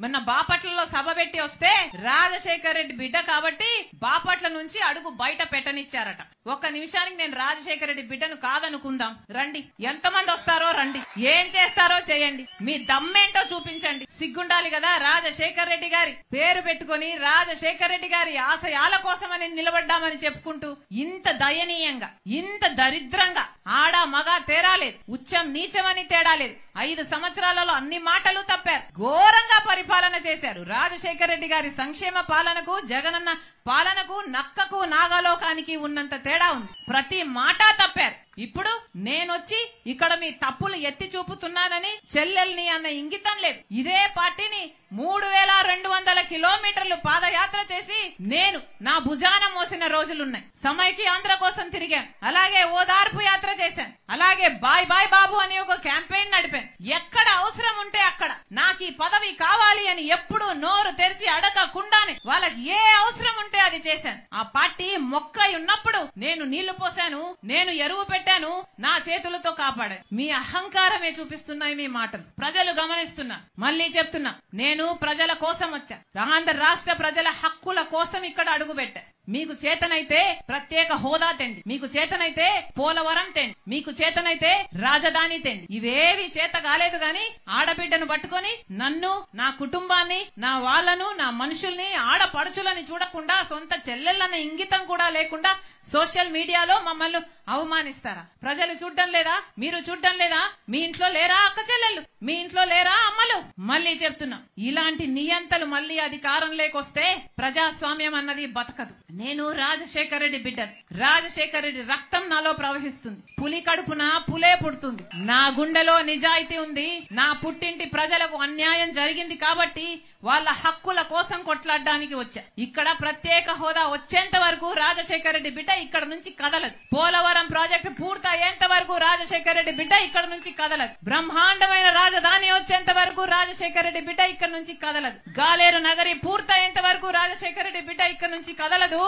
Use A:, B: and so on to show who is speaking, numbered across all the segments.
A: మొన్న బాపట్లలో సభ పెట్టి వస్తే రాజశేఖర్ రెడ్డి బిడ్డ కాబట్టి బాపట్ల నుంచి అడుగు బయట పెట్టనిచ్చారట. ఒక్క నిమిషానికి నేను రాజశేఖర్ రెడ్డి బిడ్డను కాదనుకుందాం. రండి, ఎంతమంది వస్తారో రండి, ఏం చేస్తారో చేయండి, మీ దమ్మేంటో చూపించండి. సిగ్గుండాలి కదా రాజశేఖర్ రెడ్డి గారి పేరు పెట్టుకుని రాజశేఖర్ రెడ్డి గారి ఆశయాల కోసమని నిలబడ్డామని చెప్పుకుంటూ ఇంత దయనీయంగా, ఇంత దరిద్రంగా ఆడ మగ తేడా లేదు, ఉచ్చం నీచమని తేడా లేదు. 5 సంవత్సరాలలో అన్ని మాటలు తప్పారు, ఘోరంగా పరిపాలన చేశారు. రాజశేఖర్ రెడ్డి గారి సంక్షేమ పాలనకు, జగనన్న పాలనకు, నక్కకు నాగలోకానికి ఉన్నంత తేడా ఉంది. ప్రతి మాట తప్పారు. ఇప్పుడు నేనొచ్చి ఇక్కడ మీ తప్పులు ఎత్తి చూపుతున్నానని చెల్లెల్ని అన్న ఇంగితం లేదు. ఇదే పార్టీని 3200 కిలోమీటర్లు పాదయాత్ర చేసి నేను నా భుజాన మోసిన రోజులున్నాయి. సమైక్య ఆంధ్ర కోసం తిరిగాను, అలాగే ఓదార్పు యాత్ర చేశాను, అలాగే బాయ్ బాయ్ బాబు అని ఒక క్యాంపెయిన్ నడిపాను. ఎక్కడ అవసరం ఉంటే అక్కడ నాకు ఈ పదవి కావాలి అని ఎప్పుడు నోరు తెరిచి అడగకుండానే వాళ్ళకి ఏ అవసరం ఉంటే అది చేశాను. ఆ పార్టీ మొక్కై ఉన్నప్పుడు నేను నీళ్లు పోశాను, నేను ఎరువు పెట్టాను, నా చేతులతో కాపాడాను. మీ అహంకారమే చూపిస్తున్నాయి మీ మాటలు. ప్రజలు గమనిస్తున్నా, మళ్లీ చెప్తున్నా, నేను ప్రజల కోసం వచ్చా. ఆంధ్ర రాష్ట్ర ప్రజల హక్కుల కోసం ఇక్కడ అడుగు పెట్టా. మీకు చేతనైతే ప్రత్యేక హోదా తెండి, మీకు చేతనైతే పోలవరం తెండి, మీకు చేతనైతే రాజధాని తెండి. ఇవేవి చేత కాలేదు గాని ఆడబిడ్డను పట్టుకొని నన్ను, నా కుటుంబాన్ని, నా వాళ్లను, నా మనుషుల్ని, ఆడపడుచులని చూడకుండా, సొంత చెల్లెళ్ళన్న ఇంగితం కూడా లేకుండా సోషల్ మీడియాలో మమ్మల్ని అవమానిస్తారా? ప్రజలు చూడ్డం లేదా? మీరు చూడ్డం లేదా? మీ ఇంట్లో లేరా అక్క చెల్లెళ్ళు? మీ ఇంట్లో లేరా అమ్మలు? మళ్లీ చెప్తున్నా, ఇలాంటి నియంతలు మళ్లీ అధికారం లేకొస్తే ప్రజాస్వామ్యం అన్నది బతకదు. నేను రాజశేఖర్ రెడ్డి బిడ్డను. రాజశేఖర్ రెడ్డి రక్తం నాలో ప్రవహిస్తుంది. పులి కడుపున పులే పుడుతుంది. నా గుండెలో నిజాయితీ ఉంది. నా పుట్టింటి ప్రజలకు అన్యాయం జరిగింది కాబట్టి వాళ్ళ హక్కుల కోసం కొట్లాడడానికి వచ్చా. ఇక్కడ ప్రత్యేక హోదా వచ్చేంత వరకు రాజశేఖర్ రెడ్డి బిడ్డ ఇక్కడ నుంచి కదలదు. పోలవరం ప్రాజెక్టు పూర్తయ్యేంత వరకు రాజశేఖర్ రెడ్డి బిడ్డ ఇక్కడ నుంచి కదలదు. బ్రహ్మాండమైన రాజధాని వచ్చేంత వరకు రాజశేఖర్ రెడ్డి బిడ్డ ఇక్కడ నుంచి కదలదు. గాలేరు నగరి పూర్తయ్యేంత వరకు రాజశేఖర్ రెడ్డి బిడ్డ ఇక్కడ నుంచి కదలదు.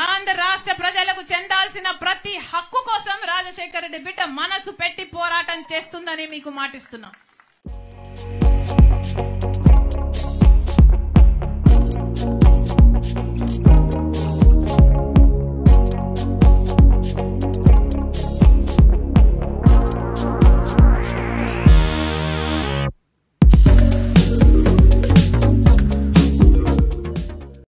A: ఆంధ్ర రాష్ట్ర ప్రజలకు చెందాల్సిన ప్రతి హక్కు కోసం రాజశేఖర్ రెడ్డి బిడ్డ మనసు పెట్టి పోరాటం చేస్తుందని మీకు మాటిస్తున్నాం.